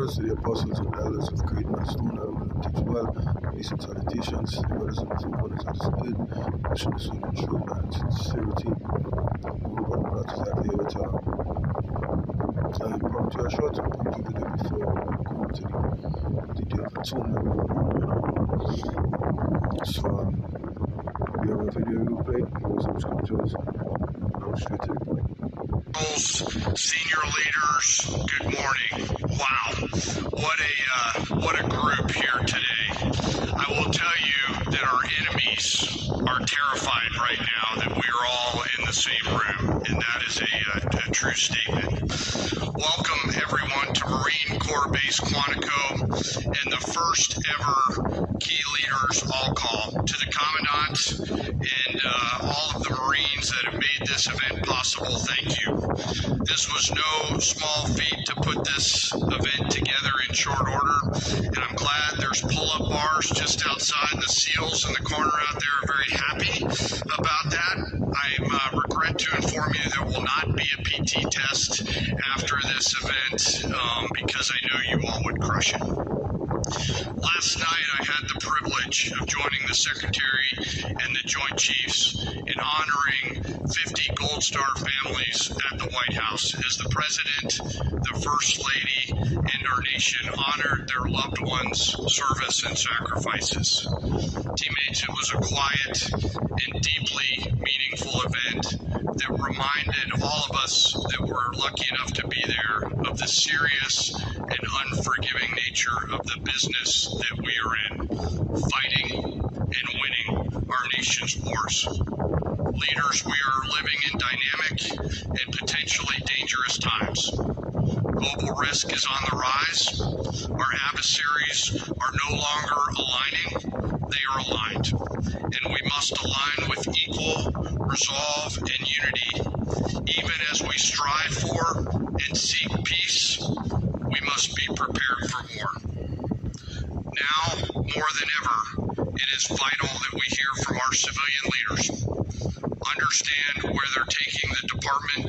to the apostles and elders of great milestone, I will teach well, basic salutations, the brothers and supporters of the Spirit, wishing the soul and true and sincerity. Hope I'm not exactly able to impromptu or short impromptu video before going to the day of atonement, So, we have a video we played, some scriptures, now straight to the point. Senior leaders, good morning. Wow, what a group here today. I will tell you that our enemies are terrified right now that we are all in the same room, and that is a true statement. Welcome everyone to Marine Corps Base Quantico and the first ever key leaders all call. To the Commandant and all of the Marines that have made this event possible, thank you. This was no small feat to put this event together in short order, and I'm glad there's pull-up bars just outside. The SEALs in the corner out there are very happy about that. I regret to inform you there will not be a PT test after this event because I know you all would crush it. Last night I had the privilege of joining the Secretary and the Joint Chiefs in honoring 50 Gold Star families at the White House as the President, the First Lady, and our nation honored their loved ones' service and sacrifices. Teammates, it was a quiet and deeply meaningful event that reminded all of us that we're lucky enough to be there of the serious and unforgiving nature of the business that we are in, fighting and winning our nation's wars. Leaders, we are living in dynamic and potentially dangerous times. Global risk is on the rise. Our adversaries are no longer aligning, they are aligned. And we must align with equal resolve and unity. Even as we strive for and seek peace, we must be prepared for war. Now, more than ever, it is vital that we hear from our civilian leaders, understand where they're taking the department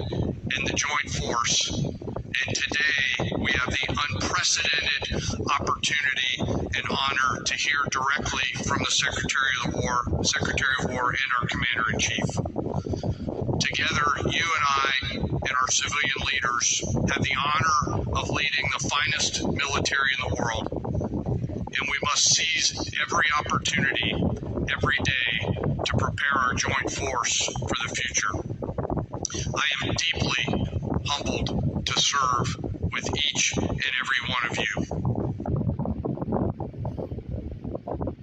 and the joint force. And today, we have the unprecedented opportunity and honor to hear directly from the Secretary of War, and our Commander-in-Chief. Together, you and I and our civilian leaders have the honor of leading the finest military in the world. And we must seize every opportunity, every day, to prepare our joint force for the future. I am deeply humbled to serve with each and every one of you.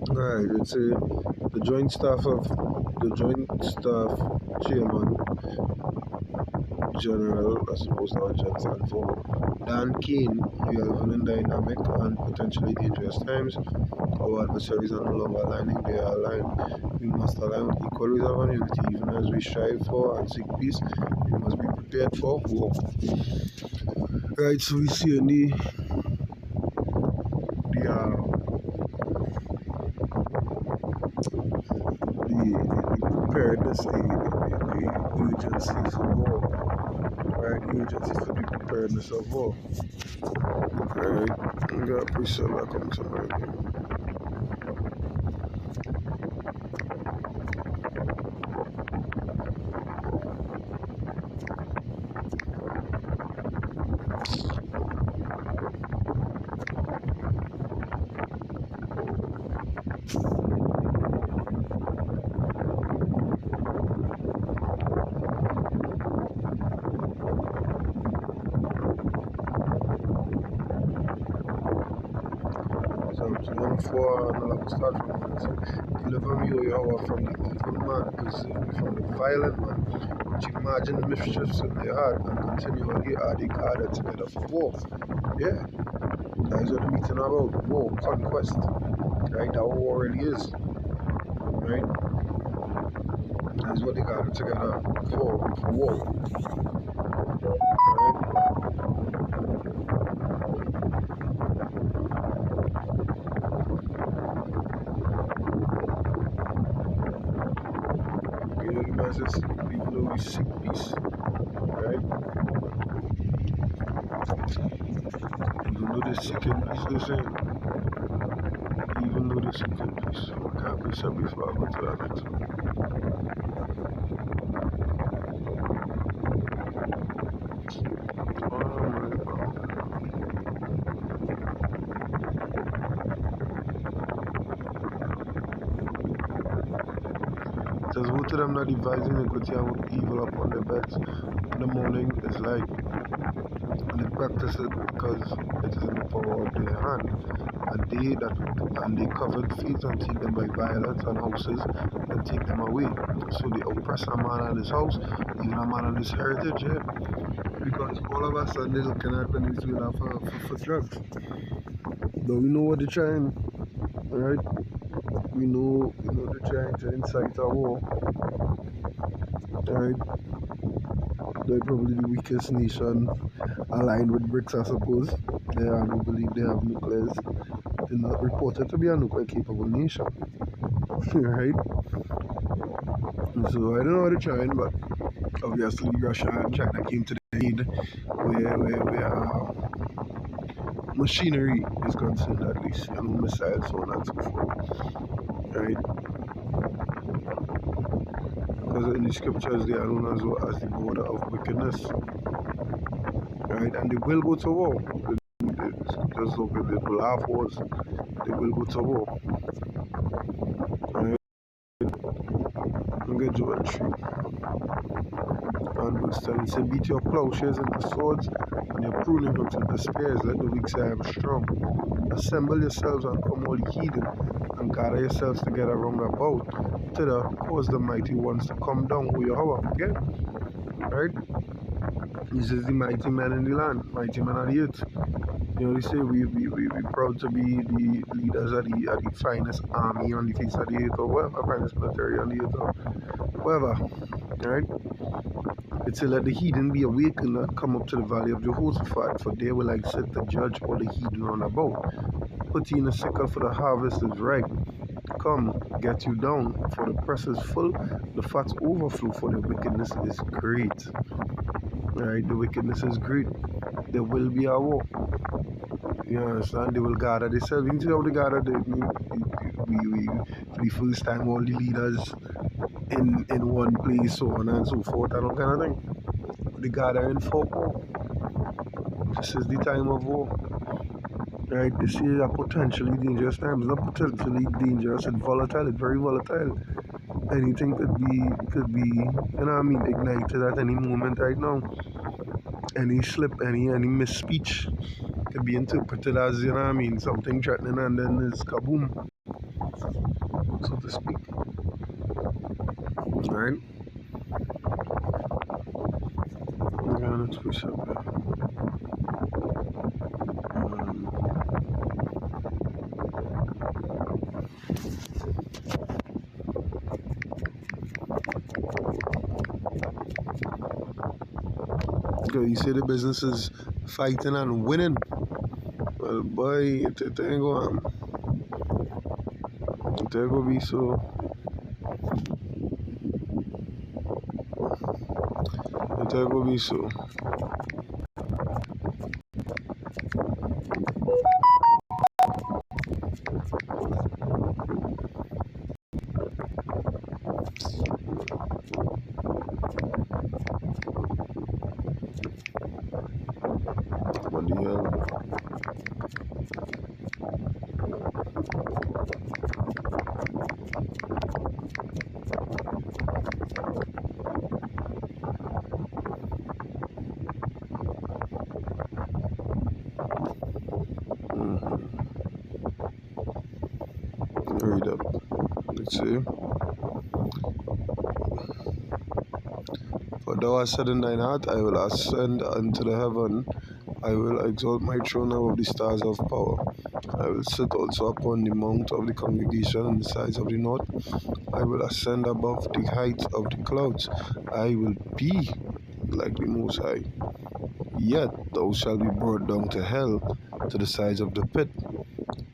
Alright, it's the Joint Staff Chairman General, I suppose now Johnson, for Dan Keane. We are living in dynamic and potentially dangerous times. Our adversaries are no longer aligning, they are aligned. We must align with equal resolve and unity. Even as we strive for and seek peace, we must be prepared for war. Right, so we see in the preparedness, the urgency for war. Right, urgency for the preparedness of war. Right, we got Priscilla coming to right here. So 1-4, and I'll start from deliver me, O Yahweh, from the evil man, preserve me from the violent man, which imagine mischiefs in their heart, and continually are they gathered together for war. Yeah, that is what the meeting about, war, conquest, right, that war really is, right, that is what they gathered together for war, right. Even though we seek peace, right? right? Even though they sick in peace, they say, even though they sick in peace, I can't be said before I go to that next one. Oh my God. It says, who to them that devising iniquity and work evil upon their beds in the morning is like, and they practice it because it is in the power of their hand. And they covered fields and take them by violence, and houses and take them away. So they oppress a man and his house, even a man and his heritage, yeah. Because all of us are looking at Venezuela for drugs. But we know what they're trying, right? We know they're trying to incite a war, right? They're probably the weakest nation aligned with BRICS, I suppose. They don't believe they have nuclears. They're not reported to be a nuclear capable nation, right? So I don't know what they're trying, but obviously Russia and China came to the aid where machinery is concerned, at least, missiles, so on and so forth, right? Because in the scriptures they are known as the border of wickedness, right? And they will go to war. The scriptures look at they will have wars, they will go to war, right? Look at Joel 3. And verse 10, it says, beat your plowshares into swords, and your pruning hooks into spears. Let the weak say, I am strong. Assemble yourselves and come all ye heathen, and gather yourselves together round about. Thither cause the mighty ones to come down, O Yahweh. Again, right? This is the mighty men in the land, mighty men of the earth. They say we proud to be the leaders of the finest army on the face of the earth, or whatever, finest military on the earth, or whatever, right? It said, let the heathen be awakened and come up to the valley of Jehoshaphat, for there will I sit to judge all the heathen round about. Put ye in a sickle, for the harvest is ripe. Come, get you down, for the press is full, the fats overflow, for the wickedness is great. Right, the wickedness is great. There will be a war. You understand? They will gather themselves. You see how they gather? For the first time, all the leaders in one place, so on and so forth, and all kind of thing. They gather in for war. This is the time of war. Right? This is a potentially dangerous time. It's not potentially dangerous, it's volatile, it's very volatile. Anything could be, ignited at any moment right now. Any slip, any misspeech could be interpreted as, something threatening, and then it's kaboom, so to speak. Right? Okay, let's push up there. You see the business is fighting and winning. Well, boy, it ain't going to be so. It ain't going to be so. What the hell? Read up. Let's see. For thou hast said in thine heart, I will ascend unto the heaven. I will exalt my throne above the stars of power. I will sit also upon the mount of the congregation on the sides of the north. I will ascend above the heights of the clouds. I will be like the Most High. Yet thou shalt be brought down to hell, to the sides of the pit.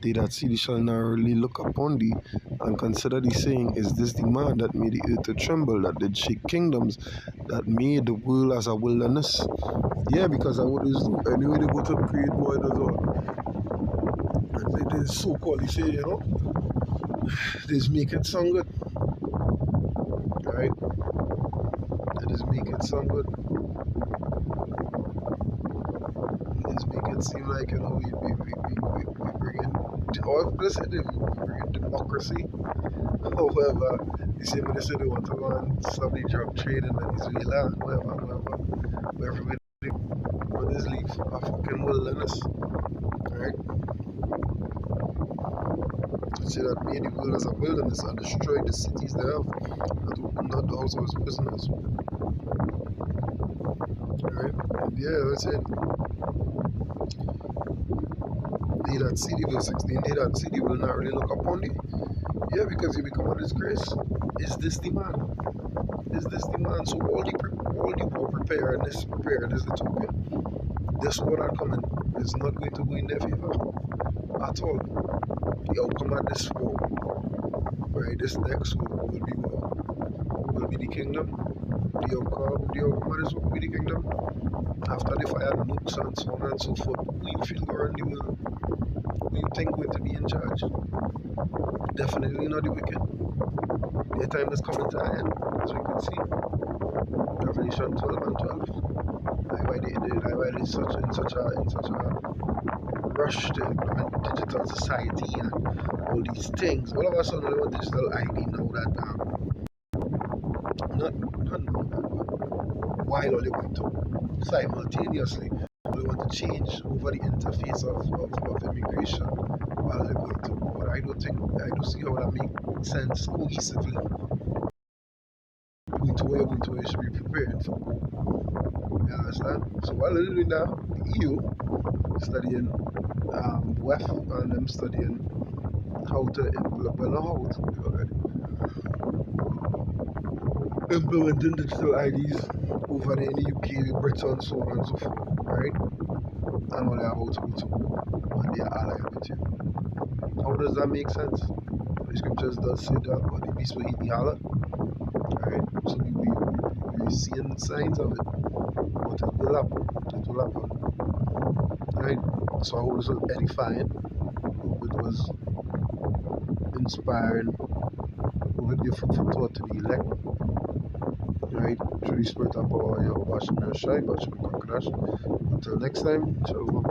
They that see thee shall narrowly look upon thee, and consider thee, saying, Is this the man that made the earth to tremble, that did shake kingdoms, that made the world as a wilderness? Yeah, because I what is do. Anyway, they go to create boy does all. And they so-called, they say, they just make it sound good, right? They just make it sound good. They just make it seem like, we bring in, all listen, we bring in democracy. However, you see when they say they want to go on study drug trade in Venezuela, whatever. But everybody want this leave a fucking wilderness, right? To say that made the world as a wilderness and destroyed the cities thereof, that opened not the house of his prisoners, right? And yeah, that's it. They that see thee, verse 16, they that see thee will not really look upon thee. Yeah, because you become a disgrace. Is this the man? Is this the man? So all the war preparedness is the token. This war that coming is not going to go in their favor at all. The outcome of this war, right? This next war will be what? Will be the kingdom. The outcome of this war will be the kingdom. After they fire nukes and so on and so forth, who you feel go around the world? Who you think going to be in charge? Definitely not the wicked. Their time is coming to an end, as we can see. Revelation 12 and 12. Why they in such a rush to implement digital society and all these things. All of a sudden they want digital ID now that not while are they going to simultaneously they want to change over the interface of immigration while they're going to. But I don't see how that makes sense cohesively. Going to where you're going to, you should be prepared for. You understand? So while they're doing that, the EU studying WEF and them studying how to implementing digital IDs over there in the UK, Britain, so on and so forth, right? And all they are how to go to war and they are allied with you. How does that make sense? The scriptures does say that, but the beast will eat the holler, right? So we're seeing signs of it, but it will happen, right? So how was it edifying? It was inspiring, with your fruitful thought to the elect, right? Through the spirit of power, your Bashim Shai, Bashim Kakrash. Until next time, shalom.